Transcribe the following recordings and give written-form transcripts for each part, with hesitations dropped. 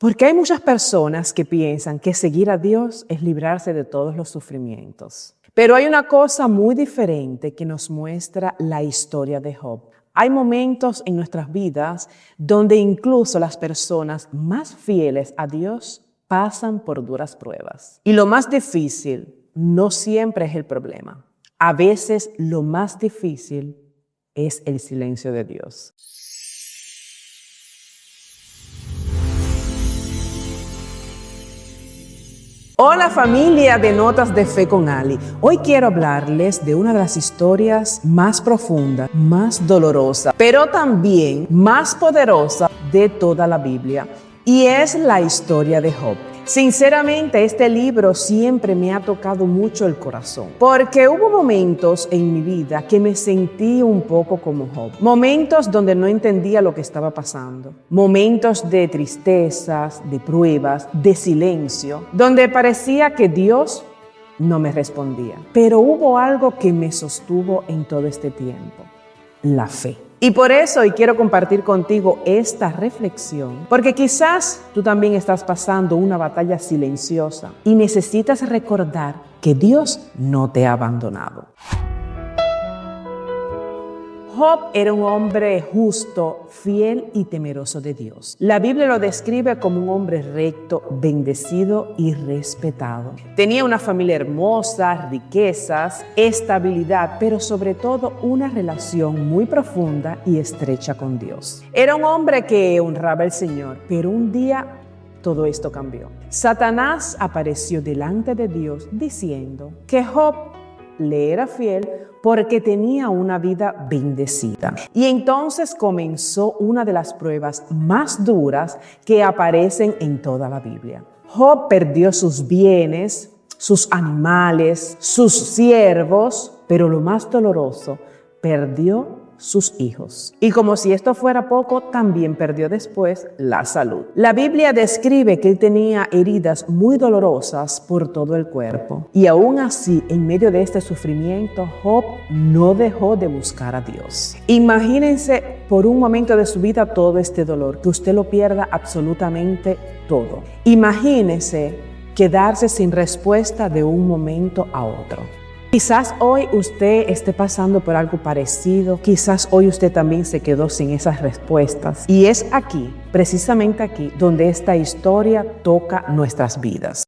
Porque hay muchas personas que piensan que seguir a Dios es librarse de todos los sufrimientos. Pero hay una cosa muy diferente que nos muestra la historia de Job. Hay momentos en nuestras vidas donde incluso las personas más fieles a Dios pasan por duras pruebas. Y lo más difícil no siempre es el problema. A veces lo más difícil es el silencio de Dios. Hola familia de Notas de Fe con Ali. Hoy quiero hablarles de una de las historias más profundas, más dolorosas, pero también más poderosa de toda la Biblia. Y es la historia de Job. Sinceramente, este libro siempre me ha tocado mucho el corazón, porque hubo momentos en mi vida que me sentí un poco como Job. Momentos donde no entendía lo que estaba pasando. Momentos de tristezas, de pruebas, de silencio, donde parecía que Dios no me respondía. Pero hubo algo que me sostuvo en todo este tiempo: la fe. Y por eso hoy quiero compartir contigo esta reflexión, porque quizás tú también estás pasando una batalla silenciosa y necesitas recordar que Dios no te ha abandonado. Job era un hombre justo, fiel y temeroso de Dios. La Biblia lo describe como un hombre recto, bendecido y respetado. Tenía una familia hermosa, riquezas, estabilidad, pero sobre todo una relación muy profunda y estrecha con Dios. Era un hombre que honraba al Señor, pero un día todo esto cambió. Satanás apareció delante de Dios diciendo que Job le era fiel porque tenía una vida bendecida. Y entonces comenzó una de las pruebas más duras que aparecen en toda la Biblia. Job perdió sus bienes, sus animales, sus siervos, pero lo más doloroso, perdió sus hijos. Y como si esto fuera poco, también perdió después la salud. La Biblia describe que él tenía heridas muy dolorosas por todo el cuerpo. Y aún así, en medio de este sufrimiento, Job no dejó de buscar a Dios. Imagínense por un momento de su vida todo este dolor, que usted lo pierda absolutamente todo. Imagínense quedarse sin respuesta de un momento a otro. Quizás hoy usted esté pasando por algo parecido, quizás hoy usted también se quedó sin esas respuestas. Y es aquí, precisamente aquí, donde esta historia toca nuestras vidas.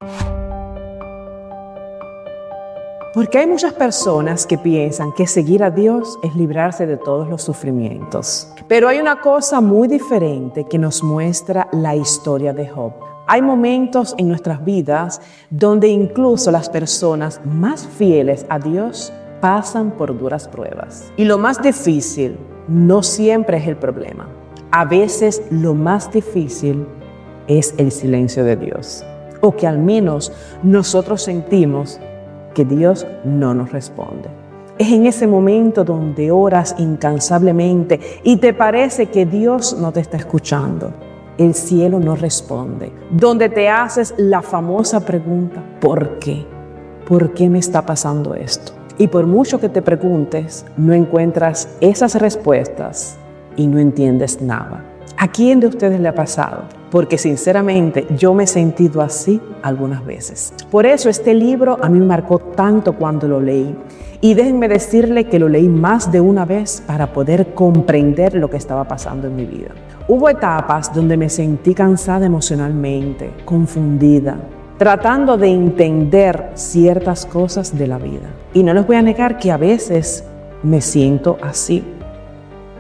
Porque hay muchas personas que piensan que seguir a Dios es librarse de todos los sufrimientos. Pero hay una cosa muy diferente que nos muestra la historia de Job. Hay momentos en nuestras vidas donde incluso las personas más fieles a Dios pasan por duras pruebas. Y lo más difícil no siempre es el problema. A veces lo más difícil es el silencio de Dios. O que al menos nosotros sentimos que Dios no nos responde. Es en ese momento donde oras incansablemente y te parece que Dios no te está escuchando. El cielo no responde. Donde te haces la famosa pregunta: ¿por qué? ¿Por qué me está pasando esto? Y por mucho que te preguntes, no encuentras esas respuestas y no entiendes nada. ¿A quién de ustedes le ha pasado? Porque sinceramente yo me he sentido así algunas veces. Por eso este libro a mí me marcó tanto cuando lo leí. Y déjenme decirle que lo leí más de una vez para poder comprender lo que estaba pasando en mi vida. Hubo etapas donde me sentí cansada emocionalmente, confundida, tratando de entender ciertas cosas de la vida. Y no les voy a negar que a veces me siento así,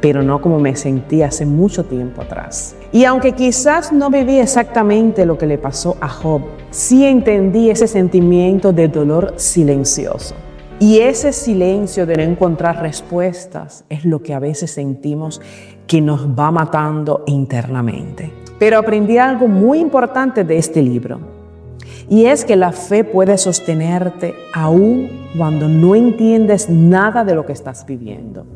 pero no como me sentí hace mucho tiempo atrás. Y aunque quizás no viví exactamente lo que le pasó a Job, sí entendí ese sentimiento de dolor silencioso. Y ese silencio de no encontrar respuestas es lo que a veces sentimos que nos va matando internamente. Pero aprendí algo muy importante de este libro. Y es que la fe puede sostenerte aún cuando no entiendes nada de lo que estás viviendo.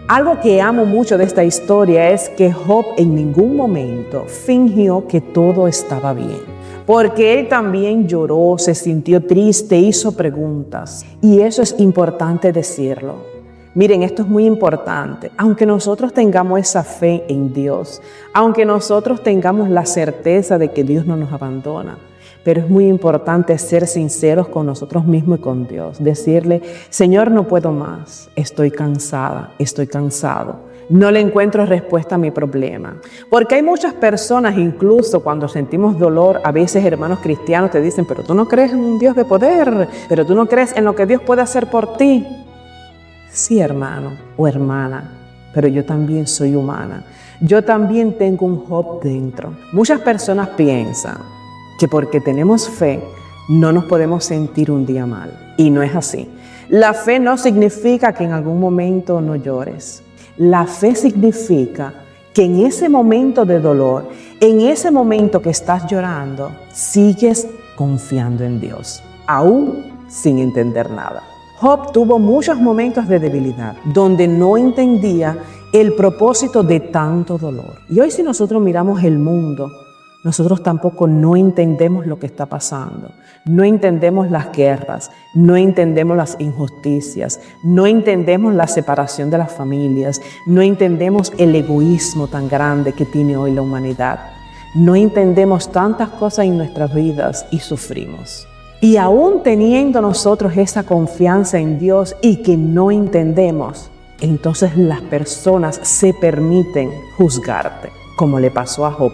Algo que amo mucho de esta historia es que Job en ningún momento fingió que todo estaba bien. Porque él también lloró, se sintió triste, hizo preguntas. Y eso es importante decirlo. Miren, esto es muy importante. Aunque nosotros tengamos esa fe en Dios, aunque nosotros tengamos la certeza de que Dios no nos abandona, pero es muy importante ser sinceros con nosotros mismos y con Dios. Decirle, Señor, no puedo más. Estoy cansada, estoy cansado. No le encuentro respuesta a mi problema. Porque hay muchas personas, incluso cuando sentimos dolor, a veces hermanos cristianos te dicen, pero tú no crees en un Dios de poder, pero tú no crees en lo que Dios puede hacer por ti. Sí, hermano o hermana, pero yo también soy humana. Yo también tengo un Job dentro. Muchas personas piensan que porque tenemos fe no nos podemos sentir un día mal. Y no es así. La fe no significa que en algún momento no llores. La fe significa que en ese momento de dolor, en ese momento que estás llorando, sigues confiando en Dios, aún sin entender nada. Job tuvo muchos momentos de debilidad, donde no entendía el propósito de tanto dolor. Y hoy si nosotros miramos el mundo, nosotros tampoco no entendemos lo que está pasando. No entendemos las guerras, no entendemos las injusticias, no entendemos la separación de las familias, no entendemos el egoísmo tan grande que tiene hoy la humanidad. No entendemos tantas cosas en nuestras vidas y sufrimos. Y aún teniendo nosotros esa confianza en Dios y que no entendemos, entonces las personas se permiten juzgarte, como le pasó a Job.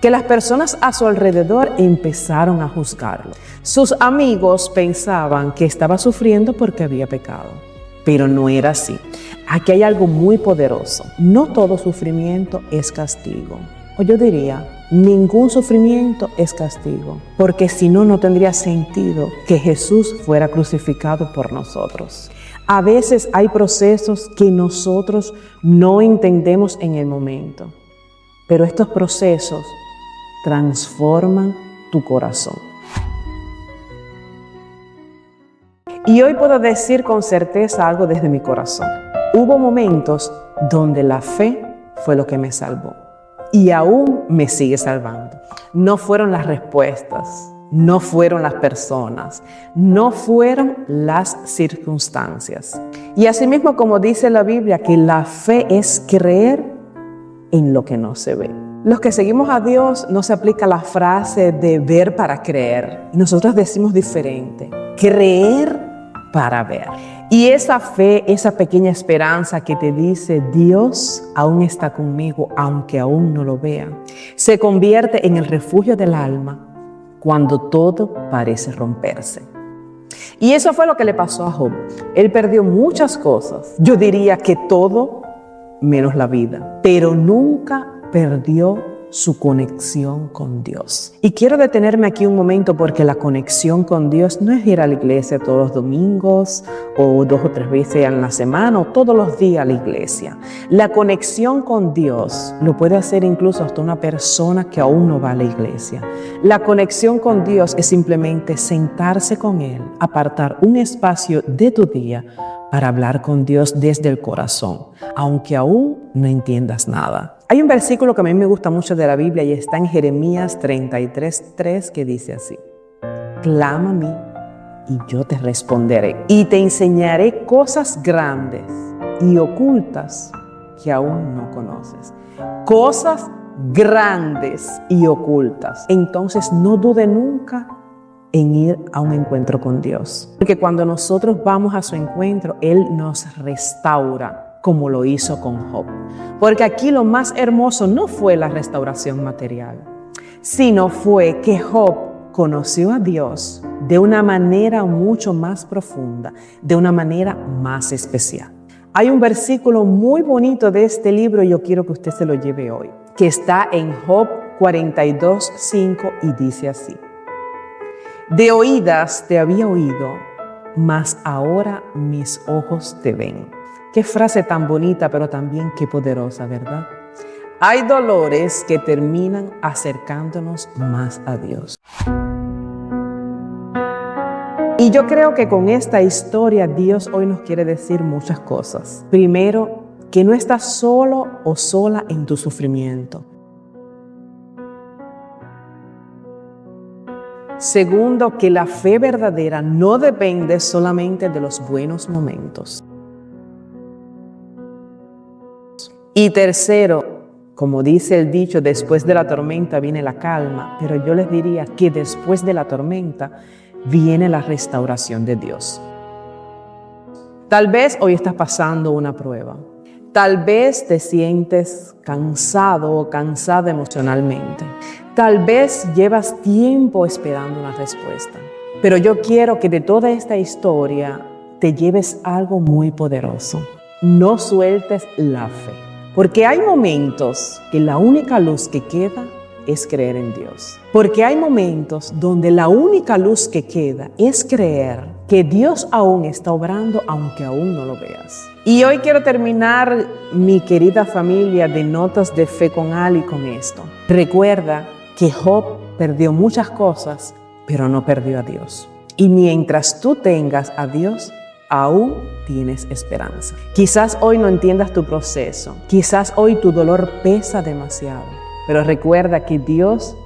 Que las personas a su alrededor empezaron a juzgarlo. Sus amigos pensaban que estaba sufriendo porque había pecado, pero no era así. Aquí hay algo muy poderoso. No todo sufrimiento es castigo. O yo diría, ningún sufrimiento es castigo, porque si no, no tendría sentido que Jesús fuera crucificado por nosotros. A veces hay procesos que nosotros no entendemos en el momento, pero estos procesos transforman tu corazón. Y hoy puedo decir con certeza algo desde mi corazón. Hubo momentos donde la fe fue lo que me salvó y aún me sigue salvando. No fueron las respuestas, no fueron las personas, no fueron las circunstancias. Y asimismo, como dice la Biblia, que la fe es creer en lo que no se ve. Los que seguimos a Dios no se aplica la frase de ver para creer. Nosotros decimos diferente, creer para ver. Y esa fe, esa pequeña esperanza que te dice Dios aún está conmigo, aunque aún no lo vea, se convierte en el refugio del alma cuando todo parece romperse. Y eso fue lo que le pasó a Job. Él perdió muchas cosas. Yo diría que todo menos la vida, pero nunca perdió su conexión con Dios. Y quiero detenerme aquí un momento porque la conexión con Dios no es ir a la iglesia todos los domingos o 2 o 3 veces en la semana o todos los días a la iglesia. La conexión con Dios lo puede hacer incluso hasta una persona que aún no va a la iglesia. La conexión con Dios es simplemente sentarse con Él, apartar un espacio de tu día para hablar con Dios desde el corazón, aunque aún no entiendas nada. Hay un versículo que a mí me gusta mucho de la Biblia y está en Jeremías 33:3 que dice así: clama a mí y yo te responderé y te enseñaré cosas grandes y ocultas que aún no conoces. Cosas grandes y ocultas. Entonces no dude nunca en ir a un encuentro con Dios. Porque cuando nosotros vamos a su encuentro, Él nos restaura como lo hizo con Job. Porque aquí lo más hermoso no fue la restauración material, sino fue que Job conoció a Dios de una manera mucho más profunda, de una manera más especial. Hay un versículo muy bonito de este libro y yo quiero que usted se lo lleve hoy, que está en Job 42:5 y dice así: de oídas te había oído, mas ahora mis ojos te ven. Qué frase tan bonita, pero también qué poderosa, ¿verdad? Hay dolores que terminan acercándonos más a Dios. Y yo creo que con esta historia Dios hoy nos quiere decir muchas cosas. Primero, que no estás solo o sola en tu sufrimiento. Segundo, que la fe verdadera no depende solamente de los buenos momentos. Y tercero, como dice el dicho, después de la tormenta viene la calma, pero yo les diría que después de la tormenta viene la restauración de Dios. Tal vez hoy estás pasando una prueba. Tal vez te sientes cansado o cansada emocionalmente. Tal vez llevas tiempo esperando una respuesta. Pero yo quiero que de toda esta historia te lleves algo muy poderoso. No sueltes la fe. Porque hay momentos que la única luz que queda es creer en Dios. Porque hay momentos donde la única luz que queda es creer que Dios aún está obrando, aunque aún no lo veas. Y hoy quiero terminar, mi querida familia de Notas de Fe con Ali, con esto. Recuerda que Job perdió muchas cosas, pero no perdió a Dios. Y mientras tú tengas a Dios, aún tienes esperanza. Quizás hoy no entiendas tu proceso, quizás hoy tu dolor pesa demasiado, pero recuerda que Dios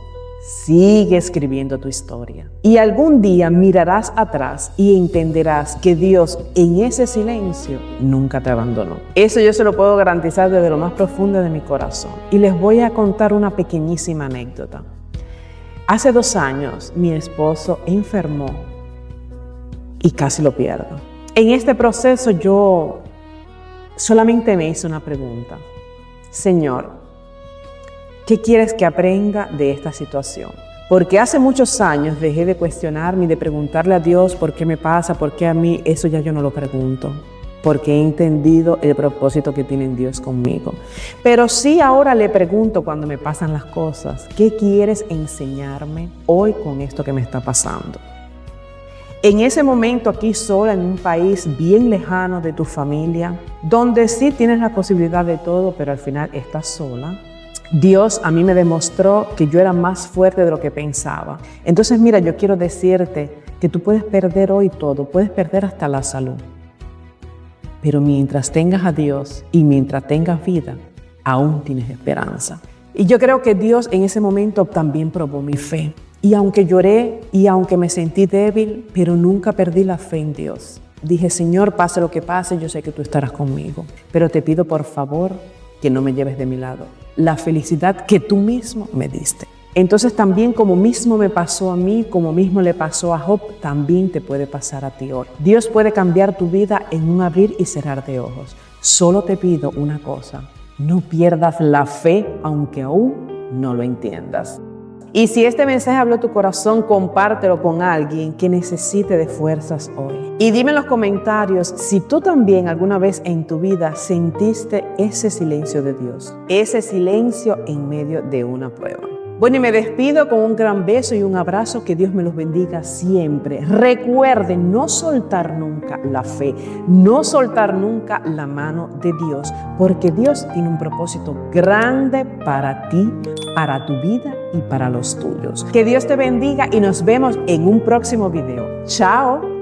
sigue escribiendo tu historia. Y algún día mirarás atrás y entenderás que Dios en ese silencio nunca te abandonó. Eso yo se lo puedo garantizar desde lo más profundo de mi corazón. Y les voy a contar una pequeñísima anécdota. Hace 2 años mi esposo enfermó y casi lo pierdo. En este proceso yo solamente me hice una pregunta. Señor, ¿qué quieres que aprenda de esta situación? Porque hace muchos años dejé de cuestionarme y de preguntarle a Dios por qué me pasa, por qué a mí. Eso ya yo no lo pregunto, porque he entendido el propósito que tiene Dios conmigo. Pero sí ahora le pregunto cuando me pasan las cosas, ¿qué quieres enseñarme hoy con esto que me está pasando? En ese momento aquí sola, en un país bien lejano de tu familia, donde sí tienes la posibilidad de todo, pero al final estás sola, Dios a mí me demostró que yo era más fuerte de lo que pensaba. Entonces mira, yo quiero decirte que tú puedes perder hoy todo, puedes perder hasta la salud. Pero mientras tengas a Dios y mientras tengas vida, aún tienes esperanza. Y yo creo que Dios en ese momento también probó mi fe. Y aunque lloré y aunque me sentí débil, pero nunca perdí la fe en Dios. Dije, Señor, pase lo que pase, yo sé que tú estarás conmigo. Pero te pido por favor que no me lleves de mi lado la felicidad que tú mismo me diste. Entonces también como mismo me pasó a mí, como mismo le pasó a Job, también te puede pasar a ti hoy. Dios puede cambiar tu vida en un abrir y cerrar de ojos. Solo te pido una cosa, no pierdas la fe aunque aún no lo entiendas. Y si este mensaje habló tu corazón, compártelo con alguien que necesite de fuerzas hoy. Y dime en los comentarios si tú también alguna vez en tu vida sentiste ese silencio de Dios, ese silencio en medio de una prueba. Bueno, y me despido con un gran beso y un abrazo. Que Dios me los bendiga siempre. Recuerden no soltar nunca la fe, no soltar nunca la mano de Dios, porque Dios tiene un propósito grande para ti, para tu vida y para los tuyos. Que Dios te bendiga y nos vemos en un próximo video. Chao.